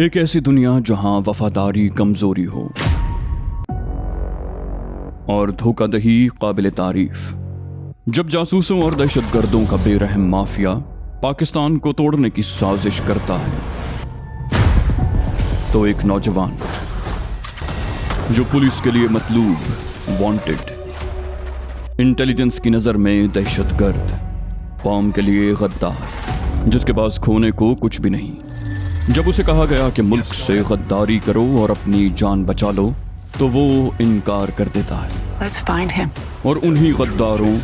एक ऐसी दुनिया जहां वफादारी कमजोरी हो और धोखाधड़ी काबिल तारीफ। जब जासूसों और दहशतगर्दों का बेरहम माफिया पाकिस्तान को तोड़ने की साजिश करता है, तो एक नौजवान जो पुलिस के लिए मतलूब, वांटेड, इंटेलिजेंस की नज़र में दहशतगर्द, कौम के लिए गद्दार, जिसके पास खोने को कुछ भी नहीं, जब उसे कहा गया कि मुल्क से गद्दारी करो और अपनी जान बचा लो, तो वो इनकार कर देता है। Let's find him. और उन्हीं गद्दारों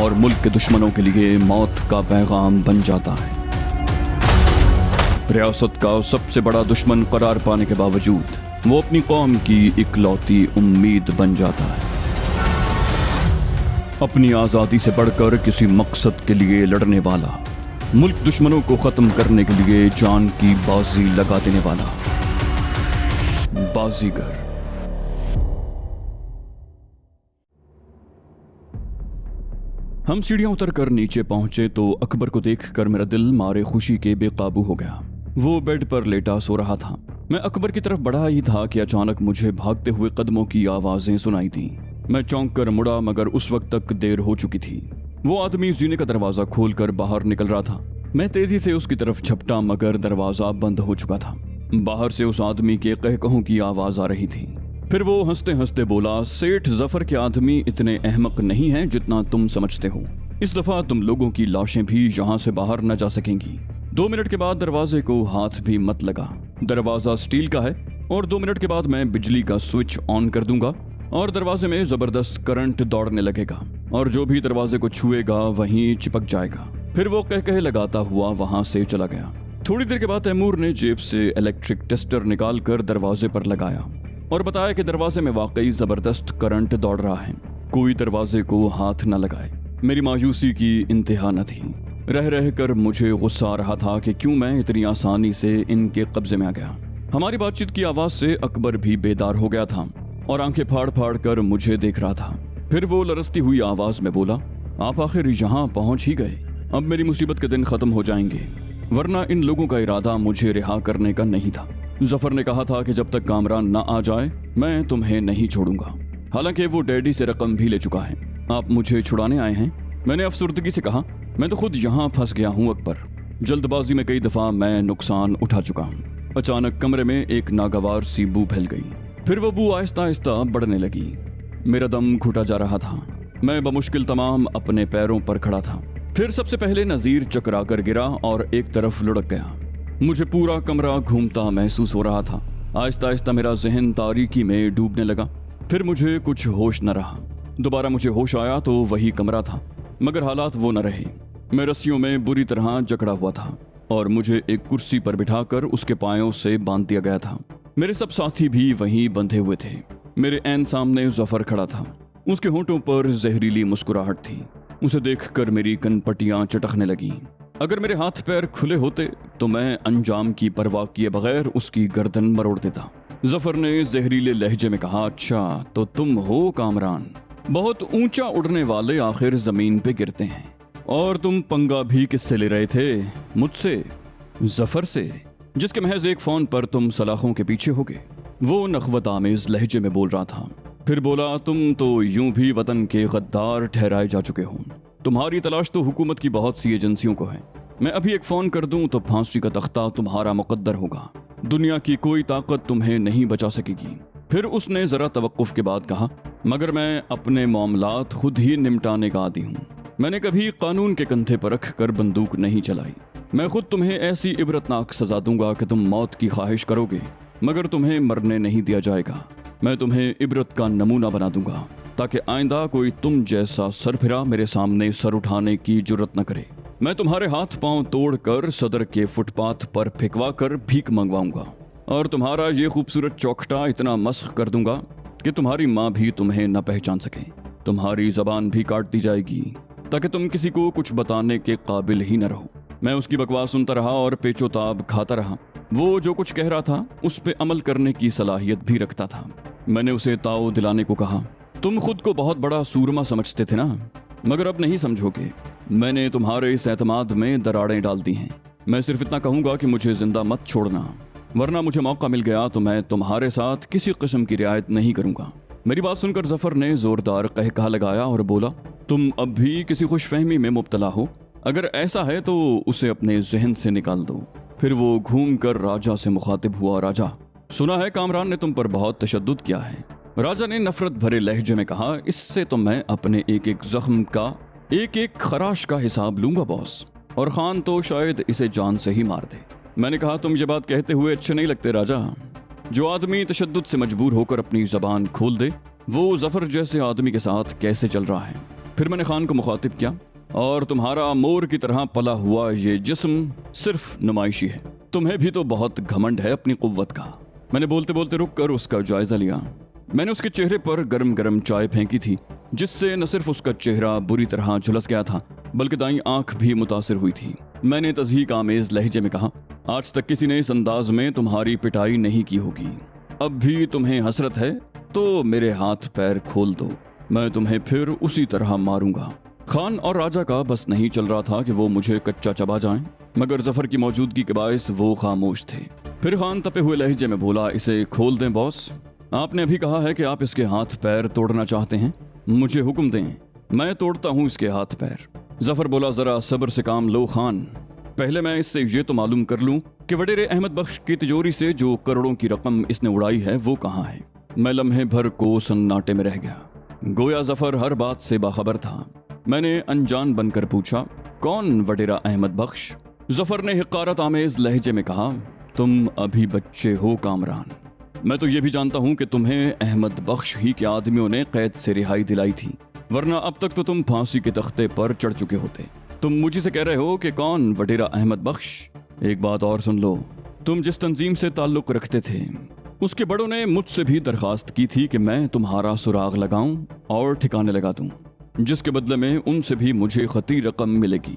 और मुल्क के दुश्मनों के लिए मौत का पैगाम बन जाता है। रियासत का सबसे बड़ा दुश्मन करार पाने के बावजूद वो अपनी कौम की इकलौती उम्मीद बन जाता है। अपनी आज़ादी से बढ़कर किसी मकसद के लिए लड़ने वाला, मुल्क दुश्मनों को ख़त्म करने के लिए जान की बाजी लगा देने वाला बाजीगर। हम सीढ़ियां उतरकर नीचे पहुंचे तो अकबर को देखकर मेरा दिल मारे खुशी के बेकाबू हो गया। वो बेड पर लेटा सो रहा था। मैं अकबर की तरफ बढ़ा ही था कि अचानक मुझे भागते हुए कदमों की आवाजें सुनाई दी। मैं चौंक कर मुड़ा, मगर उस वक्त तक देर हो चुकी थी। वो आदमी जीने का दरवाजा खोलकर बाहर निकल रहा था। मैं तेजी से उसकी तरफ झपटा, मगर दरवाजा बंद हो चुका था। बाहर से उस आदमी के कहकहों की आवाज आ रही थी। फिर वो हंसते हंसते बोला, सेठ जफर के आदमी इतने अहमक नहीं हैं जितना तुम समझते हो। इस दफा तुम लोगों की लाशें भी यहाँ से बाहर न जा सकेंगी। 2 मिनट के बाद दरवाजे को हाथ भी मत लगा। दरवाजा स्टील का है और 2 मिनट के बाद मैं बिजली का स्विच ऑन कर दूंगा और दरवाजे में जबरदस्त करंट दौड़ने लगेगा और जो भी दरवाजे को छुएगा वहीं चिपक जाएगा। फिर वो कह लगाता हुआ वहां से चला गया। थोड़ी देर के बाद तैमूर ने जेब से इलेक्ट्रिक टेस्टर निकाल कर दरवाजे पर लगाया और बताया कि दरवाजे में वाकई जबरदस्त करंट दौड़ रहा है। कोई दरवाजे को हाथ न लगाए। मेरी मायूसी की इंतहा न थी। रह रह कर मुझे गुस्सा आ रहा था कि क्यों मैं इतनी आसानी से इनके कब्जे में आ गया। हमारी बातचीत की आवाज से अकबर भी बेदार हो गया था और आंखें फाड़ फाड़ कर मुझे देख रहा था। फिर वो लरसती हुई आवाज में बोला, आप आखिर यहाँ पहुंच ही गए। अब मेरी मुसीबत के दिन खत्म हो जाएंगे, वरना इन लोगों का इरादा मुझे रिहा करने का नहीं था। जफर ने कहा था कि जब तक कामरान ना आ जाए मैं तुम्हें नहीं छोड़ूंगा। हालांकि वो डैडी से रकम भी ले चुका है। आप मुझे छुड़ाने आए हैं? मैंने अफसुर्दगी से कहा, मैं तो खुद यहाँ फंस गया हूँ अकबर। जल्दबाजी में कई दफा मैं नुकसान उठा चुका हूँ। अचानक कमरे में एक नागवार सी बू फैल गई। फिर वो बू आहिस्ता आहिस्ता बढ़ने लगी। मेरा दम घुटा जा रहा था। मैं बमुश्किल तमाम अपने पैरों पर खड़ा था। फिर सबसे पहले नजीर चकरा कर गिरा और एक तरफ लुढ़क गया। मुझे पूरा कमरा घूमता महसूस हो रहा था। आहिस्ता आहिस्ता मेरा जहन तारीकी में डूबने लगा। फिर मुझे कुछ होश न रहा। दोबारा मुझे होश आया तो वही कमरा था, मगर हालात वो न रहे। मैं रस्सियों में बुरी तरह जकड़ा हुआ था और मुझे एक कुर्सी पर बिठाकर उसके पायों से बांध दिया गया था। मेरे सब साथी भी वहीं बंधे हुए थे। मेरे ऐन सामने जफर खड़ा था। उसके होंठों पर जहरीली मुस्कुराहट थी। उसे देखकर मेरी कनपटियां चटकने लगी। अगर मेरे हाथ पैर खुले होते तो मैं अंजाम की परवाह किए बगैर उसकी गर्दन मरोड़ देता। जफर ने जहरीले लहजे में कहा, अच्छा तो तुम हो कामरान। बहुत ऊंचा उड़ने वाले आखिर जमीन पे गिरते हैं। और तुम पंगा भी किससे ले रहे थे? मुझसे, जफर से, जिसके महज एक फोन पर तुम सलाखों के पीछे हो गए। वो नखवत आमेज लहजे में बोल रहा था। फिर बोला, तुम तो यूं भी वतन के गद्दार ठहराए जा चुके हो। तुम्हारी तलाश तो हुकूमत की बहुत सी एजेंसियों को है। मैं अभी एक फोन कर दूं तो फांसी का तख्ता तुम्हारा मुकद्दर होगा। दुनिया की कोई ताकत तुम्हें नहीं बचा सकेगी। फिर उसने जरा तवक्कुफ के बाद कहा, मगर मैं अपने मामलात खुद ही निपटाने का आदी हूँ। मैंने कभी कानून के कंधे पर रख कर बंदूक नहीं चलाई। मैं खुद तुम्हें ऐसी इबरतनाक सजा दूंगा कि तुम मौत की ख्वाहिश करोगे, मगर तुम्हें मरने नहीं दिया जाएगा। मैं तुम्हें इबरत का नमूना बना दूंगा ताकि आइंदा कोई तुम जैसा सरफिरा मेरे सामने सर उठाने की जुर्रत न करे। मैं तुम्हारे हाथ पांव तोड़कर सदर के फुटपाथ पर फेंकवा कर भीख मंगवाऊंगा और तुम्हारा ये खूबसूरत चौखटा इतना मस्ख कर दूंगा कि तुम्हारी माँ भी तुम्हें न पहचान सके। तुम्हारी जबान भी काट दी जाएगी ताकि तुम किसी को कुछ बताने के काबिल ही न रहो। मैं उसकी बकवास सुनता रहा और पेचोताब खाता रहा। वो जो कुछ कह रहा था उस पे अमल करने की सलाहियत भी रखता था। मैंने उसे ताव दिलाने को कहा, तुम खुद को बहुत बड़ा सूरमा समझते थे ना, मगर अब नहीं समझोगे। मैंने तुम्हारे इस एतमाद में दरारें डाल दी हैं। मैं सिर्फ इतना कहूंगा कि मुझे जिंदा मत छोड़ना, वरना मुझे मौका मिल गया तो मैं तुम्हारे साथ किसी किस्म की रियायत नहीं करूंगा। मेरी बात सुनकर जफर ने जोरदार कहकहा लगाया और बोला, तुम अब भी किसी खुशफहमी में मुब्तला हो। अगर ऐसा है तो उसे अपने जहन से निकाल दो। फिर वो घूम कर राजा से मुखातिब हुआ, राजा, सुना है कामरान ने तुम पर बहुत तशद्दुद किया है। राजा ने नफरत भरे लहजे में कहा, इससे तो मैं अपने एक एक जख्म का एक एक खराश का हिसाब लूंगा बॉस, और खान तो शायद इसे जान से ही मार दे। मैंने कहा, तुम ये बात कहते हुए अच्छे नहीं लगते राजा। जो आदमी तशद्दुद से मजबूर होकर अपनी जबान खोल दे, वो जफर जैसे आदमी के साथ कैसे चल रहा है। फिर मैंने खान को मुखातिब किया, और तुम्हारा मोर की तरह पला हुआ ये जिस्म सिर्फ नुमाइशी है। तुम्हें भी तो बहुत घमंड है अपनी कुव्वत का। मैंने बोलते बोलते रुक कर उसका जायजा लिया। मैंने उसके चेहरे पर गरम गरम चाय फेंकी थी, जिससे न सिर्फ उसका चेहरा बुरी तरह झुलस गया था बल्कि दाईं आंख भी मुतासिर हुई थी। मैंने तज़हीक आमेज लहजे में कहा, आज तक किसी ने इस अंदाज में तुम्हारी पिटाई नहीं की होगी। अब भी तुम्हें हसरत है तो मेरे हाथ पैर खोल दो, मैं तुम्हें फिर उसी तरह मारूंगा। खान और राजा का बस नहीं चल रहा था कि वो मुझे कच्चा चबा जाएं, मगर जफर की मौजूदगी के बायस वो खामोश थे। फिर खान तपे हुए लहजे में बोला, इसे खोल दें बॉस। आपने अभी कहा है कि आप इसके हाथ पैर तोड़ना चाहते हैं, मुझे हुक्म दें, मैं तोड़ता हूँ इसके हाथ पैर। जफर बोला, जरा सब्र से काम लो खान, पहले मैं इससे ये तो मालूम कर लूं कि वडेरे अहमद बख्श की तिजोरी से जो करोड़ों की रकम इसने उड़ाई है वो कहाँ है। मैं लम्हे भर को सन्नाटे में रह गया, गोया जफर हर बात से बाखबर था। मैंने अनजान बनकर पूछा, कौन वडेरा अहमद बख्श? जफर ने हिकारत आमेज लहजे में कहा, तुम अभी बच्चे हो कामरान, मैं तो ये भी जानता हूँ कि तुम्हें अहमद बख्श ही के आदमियों ने कैद से रिहाई दिलाई थी, वरना अब तक तो तुम फांसी के तख्ते पर चढ़ चुके होते। तुम मुझे से कह रहे हो कि कौन वडेरा अहमद बख्श? एक बात और सुन लो, तुम जिस तंजीम से ताल्लुक रखते थे उसके बड़ों ने मुझसे भी दरखास्त की थी कि मैं तुम्हारा सुराग लगाऊं और ठिकाने लगा दूं, जिसके बदले में उनसे भी मुझे खती रकम मिलेगी।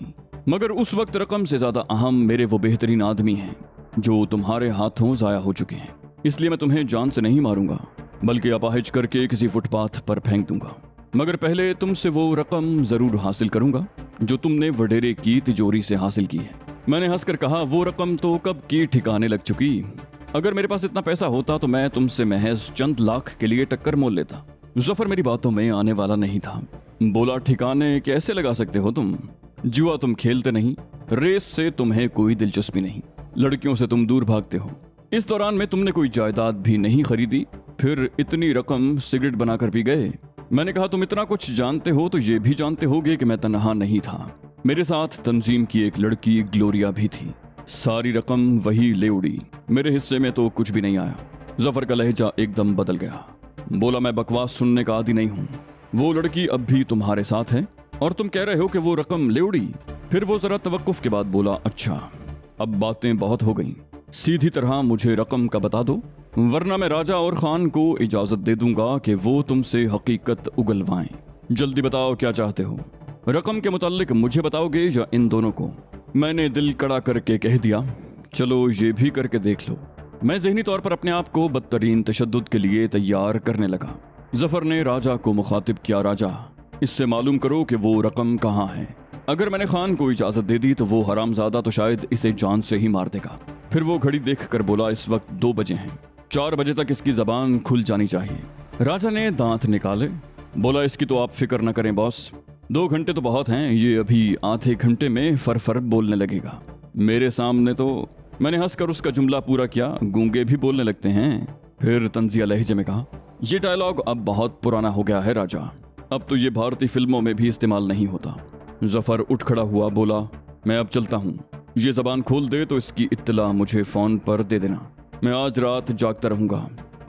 मगर उस वक्त रकम से ज्यादा अहम मेरे वो बेहतरीन आदमी हैं जो तुम्हारे हाथों जाया हो चुके हैं। इसलिए मैं तुम्हें जान से नहीं मारूंगा बल्कि अपाहिज करके किसी फुटपाथ पर फेंक दूंगा, मगर पहले तुमसे वो रकम जरूर हासिल करूंगा जो तुमने वडेरे की तिजोरी से हासिल की है। मैंने हंसकर कहा, वो रकम तो कब की ठिकाने लग चुकी। अगर मेरे पास इतना पैसा होता तो मैं तुमसे महज चंद लाख के लिए टक्कर मोल लेता। जफर मेरी बातों में आने वाला नहीं था। बोला, ठिकाने कैसे लगा सकते हो तुम? जुआ तुम खेलते नहीं, रेस से तुम्हें कोई दिलचस्पी नहीं, लड़कियों से तुम दूर भागते हो। इस दौरान में तुमने कोई जायदाद भी नहीं खरीदी, फिर इतनी रकम सिगरेट बनाकर पी गए। मैंने कहा, तुम इतना कुछ जानते हो तो ये भी जानते होगे कि मैं तन्हा नहीं था, मेरे साथ तंजीम की एक लड़की ग्लोरिया भी थी। सारी रकम वही ले उड़ी, मेरे हिस्से में तो कुछ भी नहीं आया। जफर का लहजा एकदम बदल गया। बोला, मैं बकवास सुनने का आदी नहीं हूँ। वो लड़की अब भी तुम्हारे साथ है और तुम कह रहे हो कि वो रकम ले उड़ी। फिर वो जरा तवक्कुफ के बाद बोला, अच्छा अब बातें बहुत हो गई, सीधी तरह मुझे रकम का बता दो, वरना मैं राजा और खान को इजाजत दे दूंगा कि वो तुमसे हकीकत उगलवाएं। जल्दी बताओ क्या चाहते हो? रकम के मुताल्लिक मुझे बताओगे या इन दोनों को? मैंने दिल कड़ा करके कह दिया, चलो ये भी करके देख लो। मैं ज़हनी तौर पर अपने आप को बदतरीन तशद्दुद के लिए तैयार करने लगा। जफर ने राजा को मुखातिब किया, राजा इससे मालूम करो कि वो रकम कहाँ है। अगर मैंने खान को इजाजत दे दी तो वो हरामजादा तो शायद इसे जान से ही मार देगा। फिर वो घड़ी देख कर बोला, इस वक्त 2 बजे हैं, 4 बजे तक इसकी जबान खुल जानी चाहिए। राजा ने दांत निकाले, बोला, इसकी तो आप फिक्र न करें बॉस, 2 घंटे तो बहुत हैं, ये अभी आधे घंटे में फर बोलने लगेगा। मेरे सामने तो मैंने हंसकर उसका जुमला पूरा किया, गूंगे भी बोलने लगते हैं। फिर तंजिया लहजे में कहा, यह डायलॉग अब बहुत पुराना हो गया है राजा, अब तो ये भारतीय फिल्मों में भी इस्तेमाल नहीं होता। जफर उठ खड़ा हुआ, बोला, मैं अब चलता हूँ, ये जबान खोल दे तो इसकी इत्तला मुझे फोन पर दे देना, मैं आज रात जागता रहूंगा।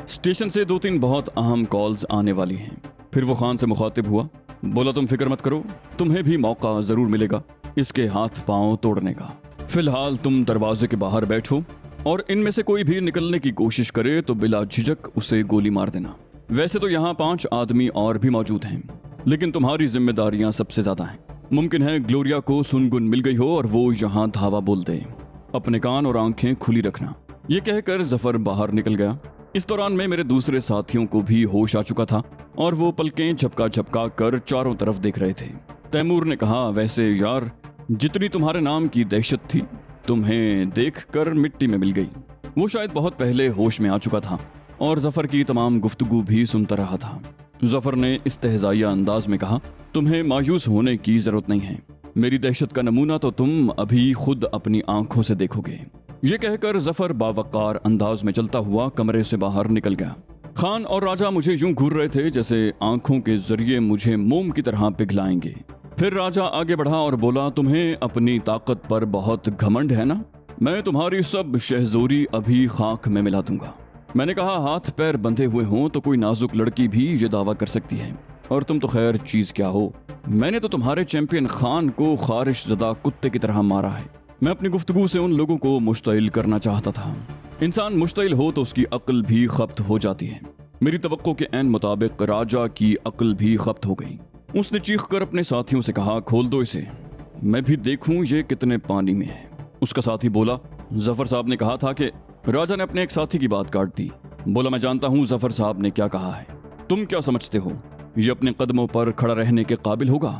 स्टेशन से 2-3 बहुत अहम कॉल्स आने वाली हैं। फिर वो खान से मुखातिब हुआ, बोला, तुम फिक्र मत करो, तुम्हें भी मौका जरूर मिलेगा इसके हाथ पांव तोड़ने का। फिलहाल तुम दरवाजे के बाहर बैठो और इनमें से कोई भी निकलने की कोशिश करे तो बिला झिझक उसे गोली मार देना। वैसे तो यहाँ 5 आदमी और भी मौजूद हैं, लेकिन तुम्हारी जिम्मेदारियां सबसे ज्यादा हैं। मुमकिन है ग्लोरिया को सुनगुन मिल गई हो और वो यहाँ धावा बोल दे, अपने कान और आंखें खुली रखना। ये कहकर जफर बाहर निकल गया। इस दौरान में मेरे दूसरे साथियों को भी होश आ चुका था और वो पलकें झपका कर चारों तरफ देख रहे थे। तैमूर ने कहा, वैसे यार जितनी तुम्हारे नाम की दहशत थी तुम्हें देख कर मिट्टी में मिल गई। वो शायद बहुत पहले होश में आ चुका था और जफर की तमाम गुफ्तगू भी सुनता रहा था। जफर ने इस्तेहज़ाइया अंदाज में कहा, तुम्हें मायूस होने की जरूरत नहीं है, मेरी दहशत का नमूना तो तुम अभी खुद अपनी आंखों से देखोगे। ये कहकर जफर बावकार अंदाज में चलता हुआ कमरे से बाहर निकल गया। खान और राजा मुझे यूं घूर रहे थे जैसे आंखों के जरिए मुझे मोम की तरह पिघलाएंगे। फिर राजा आगे बढ़ा और बोला, तुम्हें अपनी ताकत पर बहुत घमंड है ना? मैं तुम्हारी सब शहजोरी अभी खाक में मिला दूंगा। मैंने कहा, हाथ पैर बंधे हुए हों तो कोई नाजुक लड़की भी ये दावा कर सकती है, और तुम तो खैर चीज क्या हो। मैंने तो तुम्हारे चैंपियन खान को खारिश ज़दा कुत्ते की तरह मारा है। मैं अपनी गुफ्तगू से उन लोगों को मुश्तइल करना चाहता था। इंसान मुश्तइल हो तो उसकी अक्ल भी खप्त हो जाती है। मेरी तवक्को के ऐन मुताबिक राजा की अक्ल भी खप्त हो गई। उसने चीख कर अपने साथियों से कहा, खोल दो इसे, मैं भी देखूं ये कितने पानी में है। उसका साथी बोला, जफर साहब ने कहा था कि राजा ने अपने एक साथी की बात काट दी। बोला, मैं जानता हूं जफर साहब ने क्या कहा है। तुम क्या समझते हो ये अपने कदमों पर खड़ा रहने के काबिल होगा?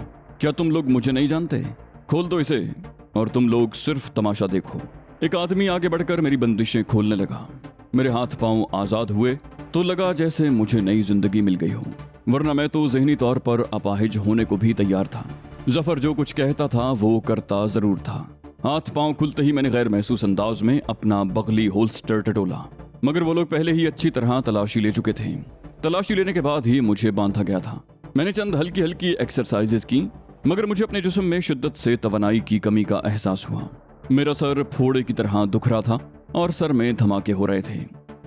क्या तुम लोग मुझे नहीं जानते? खोल दो इसे और तुम लोग सिर्फ तमाशा देखो। एक आदमी आगे बढ़कर मेरी बंदिशें खोलने लगा। मेरे हाथ पांव आजाद हुए तो लगा जैसे मुझे नई जिंदगी मिल गई हो, वरना मैं तो ज़हनी तौर पर अपाहिज होने को भी तैयार था। जफर जो कुछ कहता था वो करता जरूर था। हाथ पांव खुलते ही मैंने गैर महसूस अंदाज में अपना बगली होल्स्टर टटोला, मगर वो लोग पहले ही अच्छी तरह तलाशी ले चुके थे। तलाशी लेने के बाद ही मुझे बांधा गया था। मैंने चंद हल्की हल्की एक्सरसाइजेस की, मगर मुझे अपने जिस्म में शिद्दत से तवानाई की कमी का एहसास हुआ। मेरा सर फोड़े की तरह दुख रहा था और सर में धमाके हो रहे थे।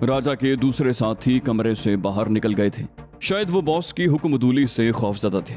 राजा के दूसरे साथी कमरे से बाहर निकल गए थे। शायद वो बॉस की हुक्मदूली से खौफजदा थे।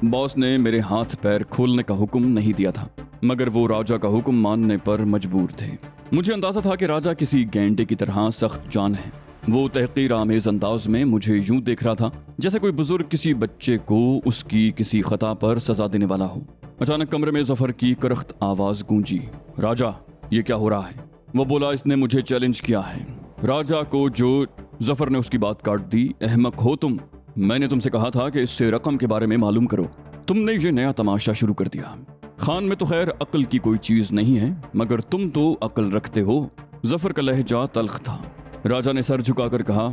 बॉस ने मेरे हाथ पैर खोलने का हुक्म नहीं दिया था, मगर वो राजा का हुक्म मानने पर मजबूर थे। मुझे अंदाजा था कि राजा किसी गैंडे की तरह सख्त जान है। वो तहकीर आमेज अंदाज में मुझे यूं देख रहा था जैसे कोई बुजुर्ग किसी बच्चे को उसकी किसी खता पर सजा देने वाला हो। अचानक कमरे में जफर की करख्त आवाज गूंजी, राजा ये क्या हो रहा है? वो बोला, इसने मुझे चैलेंज किया है। राजा को जो जफर ने उसकी बात काट दी, अहमक हो तुम, मैंने तुमसे कहा था कि इससे रकम के बारे में मालूम करो, तुमने ये नया तमाशा शुरू कर दिया। खान में तो खैर अक्ल की कोई चीज नहीं है, मगर तुम तो अक्ल रखते हो। जफर का लहजा तल्ख था। राजा ने सर झुकाकर कहा,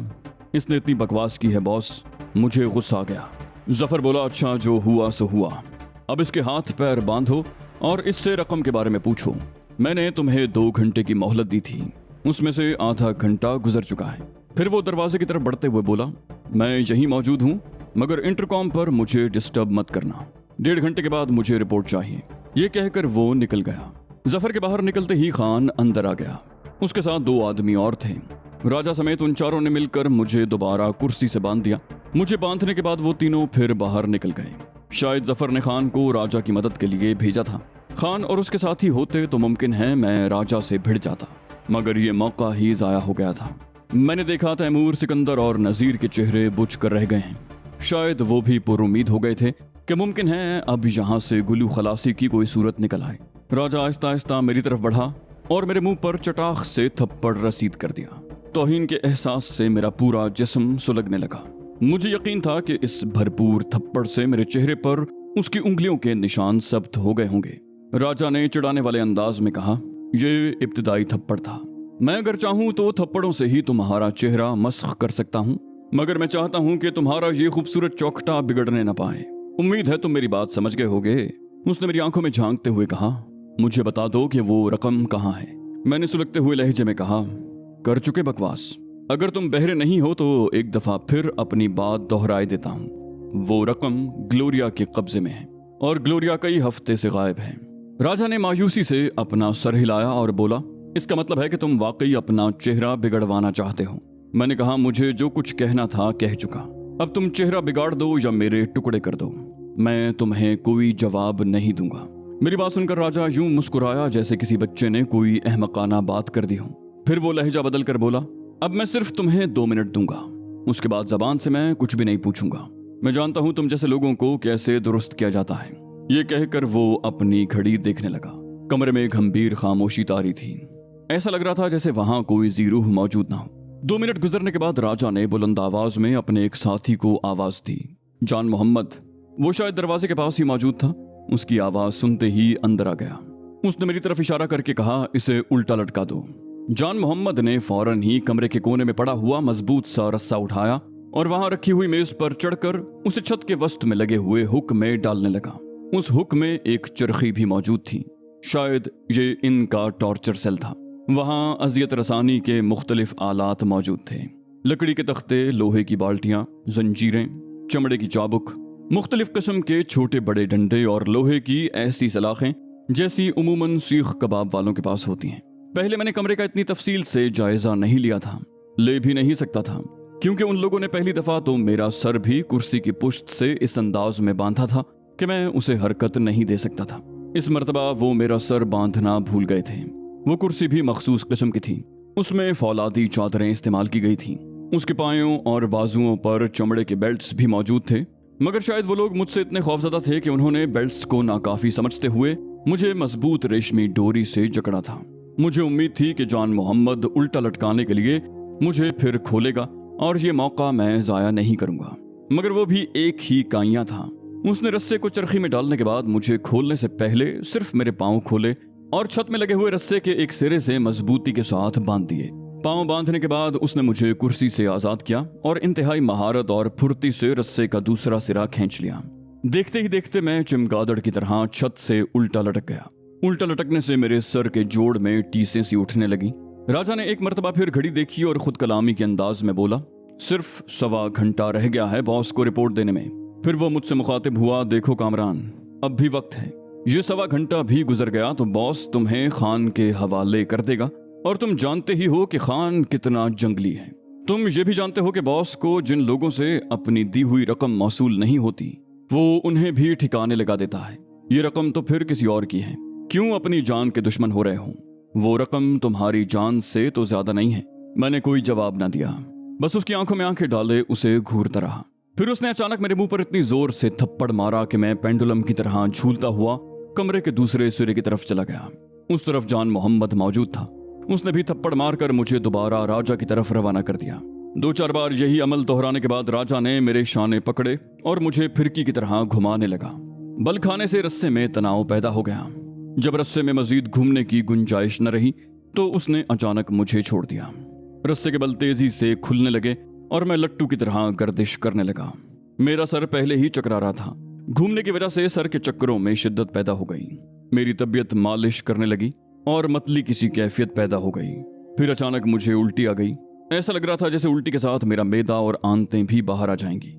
इसने इतनी बकवास की है बॉस, मुझे गुस्सा आ गया। जफर बोला, अच्छा जो हुआ सो हुआ, अब इसके हाथ पैर बांधो और इससे रकम के बारे में पूछो। मैंने तुम्हें 2 घंटे की मोहलत दी थी, उसमें से आधा घंटा गुजर चुका है। फिर वो दरवाजे की तरफ बढ़ते हुए बोला, मैं यहीं मौजूद हूँ, मगर इंटरकॉम पर मुझे डिस्टर्ब मत करना। 1.5 घंटे के बाद मुझे रिपोर्ट चाहिए। ये कहकर वो निकल गया। जफर के बाहर निकलते ही खान अंदर आ गया। उसके साथ 2 आदमी और थे। राजा समेत उन चारों ने मिलकर मुझे दोबारा कुर्सी से बांध दिया। मुझे बांधने के बाद वो तीनों फिर बाहर निकल गए। शायद जफर ने खान को राजा की मदद के लिए भेजा था। खान और उसके साथी होते तो मुमकिन है मैं राजा से भिड़ जाता, मगर ये मौका ही जाया हो गया था। मैंने देखा तैमूर, सिकंदर और नजीर के चेहरे बुझ कर रह गए हैं। शायद वो भी पुरुमीद हो गए थे कि मुमकिन है अब यहाँ से गुलू खलासी की कोई सूरत निकल आए। राजा आहिस्ता आहिस्ता मेरी तरफ बढ़ा और मेरे मुंह पर चटाख से थप्पड़ रसीद कर दिया। तौहीन के एहसास से मेरा पूरा जिस्म सुलगने लगा। मुझे यकीन था कि इस भरपूर थप्पड़ से मेरे चेहरे पर उसकी उंगलियों के निशान सब्त हो गए होंगे। राजा ने चिढ़ाने वाले अंदाज में कहा, यह इब्तिदाई थप्पड़ था। मैं अगर चाहूं तो थप्पड़ों से ही तुम्हारा चेहरा मस्ख कर सकता हूं, मगर मैं चाहता हूं कि तुम्हारा ये खूबसूरत चौखटा बिगड़ने न पाए। उम्मीद है तुम मेरी बात समझ गए होगे। उसने मेरी आंखों में झांकते हुए कहा, मुझे बता दो कि वो रकम कहाँ है। मैंने सुलगते हुए लहजे में कहा, कर चुके बकवास। अगर तुम बहरे नहीं हो तो एक दफा फिर अपनी बात दोहराए देता हूँ। वो रकम ग्लोरिया के कब्जे में है और ग्लोरिया कई हफ्ते से गायब है। राजा ने मायूसी से अपना सर हिलाया और बोला, इसका मतलब है कि तुम वाकई अपना चेहरा बिगड़वाना चाहते हो। मैंने कहा, मुझे जो कुछ कहना था कह चुका, अब तुम चेहरा बिगाड़ दो या मेरे टुकड़े कर दो, मैं तुम्हें कोई जवाब नहीं दूंगा। मेरी बात सुनकर राजा यूं मुस्कुराया जैसे किसी बच्चे ने कोई अहमकाना बात कर दी हो। फिर वो लहजा बदल कर बोला, अब मैं सिर्फ तुम्हें 2 मिनट दूंगा, उसके बाद जबान से मैं कुछ भी नहीं पूछूंगा। मैं जानता हूं तुम जैसे लोगों को कैसे दुरुस्त किया जाता है। ये कहकर वो अपनी घड़ी देखने लगा। कमरे में गंभीर खामोशी तारी थी। ऐसा लग रहा था जैसे वहां कोई जीरूह मौजूद ना हो। 2 मिनट गुजरने के बाद राजा ने बुलंद आवाज में अपने एक साथी को आवाज दी, जान मोहम्मद। वो शायद दरवाजे के पास ही मौजूद था। उसकी आवाज सुनते ही अंदर आ गया। उसने मेरी तरफ इशारा करके कहा, इसे उल्टा लटका दो। जॉन मोहम्मद ने फौरन ही कमरे के कोने में पड़ा हुआ मजबूत सा रस्सा उठाया और वहां रखी हुई मेज पर चढ़कर उसे छत के वस्त में लगे हुए हुक में डालने लगा। उस हुक में एक चरखी भी मौजूद थी। शायद ये इनका टॉर्चर सेल था। वहां अजियत रसानी के मुख्तलिफ आलात मौजूद थे। लकड़ी के तख्ते, लोहे की बाल्टियां, जंजीरें, चमड़े की चाबुक, मुख्तलिफ किस्म के छोटे बड़े डंडे और लोहे की ऐसी सलाखें जैसी उमूमन सीख कबाब वालों के पास होती हैं। पहले मैंने कमरे का इतनी तफसील से जायजा नहीं लिया था, ले भी नहीं सकता था, क्योंकि उन लोगों ने पहली दफा तो मेरा सर भी कुर्सी की पुश्त से इस अंदाज में बांधा था कि मैं उसे हरकत नहीं दे सकता था। इस मर्तबा वो मेरा सर बांधना भूल गए थे। वो कुर्सी भी मखसूस किस्म की थी। उसमें फौलादी चादरें इस्तेमाल की गई थी। उसके पायों और बाजुओं पर चमड़े के बेल्ट्स भी मौजूद थे, मगर शायद वो लोग मुझसे इतने खौफजदा थे कि उन्होंने बेल्ट्स को नाकाफी समझते हुए मुझे मजबूत रेशमी डोरी से जकड़ा था। मुझे उम्मीद थी कि जॉन मोहम्मद उल्टा लटकाने के लिए मुझे फिर खोलेगा और ये मौका मैं जाया नहीं करूंगा, मगर वो भी एक ही काइयां था। उसने रस्से को चरखी में डालने के बाद मुझे खोलने से पहले सिर्फ मेरे पांव खोले और छत में लगे हुए रस्से के एक सिरे से मजबूती के साथ बांध दिए। पांव बांधने के बाद उसने मुझे कुर्सी से आजाद किया और इंतहाई महारत और फुर्ती से रस्से का दूसरा सिरा खींच लिया। देखते ही देखते मैं चमगादड़ की तरह छत से उल्टा लटक गया। उल्टा लटकने से मेरे सर के जोड़ में टीसें सी उठने लगी। राजा ने एक मर्तबा फिर घड़ी देखी और खुद कलामी के अंदाज में बोला, सिर्फ 1.25 घंटा रह गया है बॉस को रिपोर्ट देने में। फिर वो मुझसे मुखातिब हुआ, देखो कामरान, अब भी वक्त है। ये 1.25 घंटा भी गुजर गया तो बॉस तुम्हें खान के हवाले कर देगा, और तुम जानते ही हो कि खान कितना जंगली है। तुम ये भी जानते हो कि बॉस को जिन लोगों से अपनी दी हुई रकम मौसूल नहीं होती वो उन्हें भी ठिकाने लगा देता है। ये रकम तो फिर किसी और की है, क्यों अपनी जान के दुश्मन हो रहे हो? वो रकम तुम्हारी जान से तो ज्यादा नहीं है। मैंने कोई जवाब ना दिया, बस उसकी आंखों में आंखें डाले उसे घूरता रहा। फिर उसने अचानक मेरे मुंह पर इतनी जोर से थप्पड़ मारा कि मैं पेंडुलम की तरह झूलता हुआ कमरे के दूसरे सिरे की तरफ चला गया। उस तरफ जॉन मोहम्मद मौजूद था। उसने भी थप्पड़ मारकर मुझे दोबारा राजा की तरफ रवाना कर दिया। 2-4 बार यही अमल दोहराने के बाद राजा ने मेरे शाने पकड़े और मुझे फिरकी की तरह घुमाने लगा। बल खाने से रस्से में तनाव पैदा हो गया। जब रस्से में मजीद घूमने की गुंजाइश न रही तो उसने अचानक मुझे छोड़ दिया। रस्से के बल तेजी से खुलने लगे और मैं लट्टू की तरह गर्दिश करने लगा। मेरा सर पहले ही चकरा रहा था। घूमने की वजह से सर के चक्करों में शिद्दत पैदा हो गई। मेरी तबीयत मालिश करने लगी और मतली किसी कैफियत पैदा हो गई। फिर अचानक मुझे उल्टी आ गई। ऐसा लग रहा था जैसे उल्टी के साथ मेरा मैदा और आंतें भी बाहर आ जाएंगी।